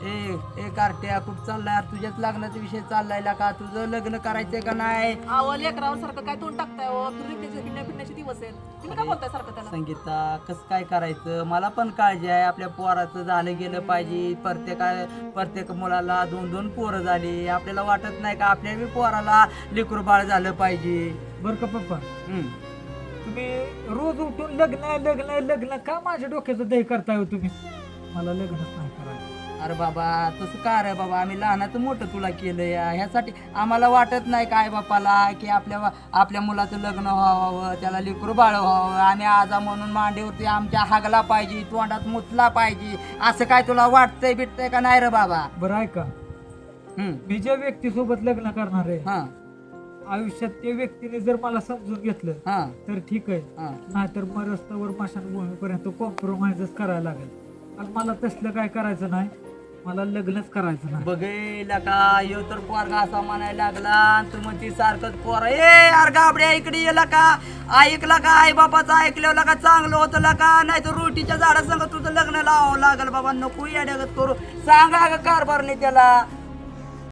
ए ए कार्ट्या कुठं चाललाय यार? तुझ्याच लग्नाचा विषय चाललाय का? तुझं लग्न करायचंय का नाही? अहो लेकरावर सारखं काय तोंड टाकताय हो? फिरण्याचे दिवस आहेत. तुम्ही काय बोलताय सारखं त्याला? संगीता कसं काय करायचं? मला पण काळजी आहे. आपल्या पोराचं झालं गेलं पाहिजे. प्रत्येक मुलाला 2-2 पोरं झाली. आपल्याला वाटत नाही का आपल्या बी पोराला लेकरू बाळ झालं पाहिजे? बरं का पप्पा, हम्म. तुम्ही रोज उठून लग्न लग्न लग्न का माझ्या डोक्याचं दही करताय हो तुम्ही? मला लग्नच नाही करायचं. अरे बाबा तसं का रे बाबा? आम्ही लहानाचं मोठं तुला केलं या ह्यासाठी आम्हाला वाटत नाही काय बापाला की आपल्या मुलाचं लग्न व्हावं, त्याला लेकरू बाळ व्हावं आणि आजा म्हणून मांडीवरती आमच्या हागला पाहिजे, तोंडात मुतला पाहिजे, असं काय तुला वाटतंय बिटतंय का नाही रे बाबा? बरं ऐका, हम्म. मी ज्या व्यक्तीसोबत लग्न करणार आहे हा आयुष्यात त्या व्यक्तीने जर मला समजून घेतलं हा तर ठीक आहे, हा. नाहीतर मग रस्त्यावर मशानभूमीपर्यंत कॉम्प्रोमाइजच करायला लागेल. आणि मला तसलं काय करायचं नाही, मला लग्नच करायचं नाही. बघेला का यो तर पोरगा असा म्हणायला लागला आणि तू म्हणती सारखंच पोर ए यार गाबड्या इकडे येला का? ऐकला का? आई बापाचं ऐकलेलं का? चांगलं होतं का? नाही तर रोटीच्या झाडासंग तुझं लग्न लावावं लागल बाबा. नको येड्यागत करू. सांगा का कारभारने त्याला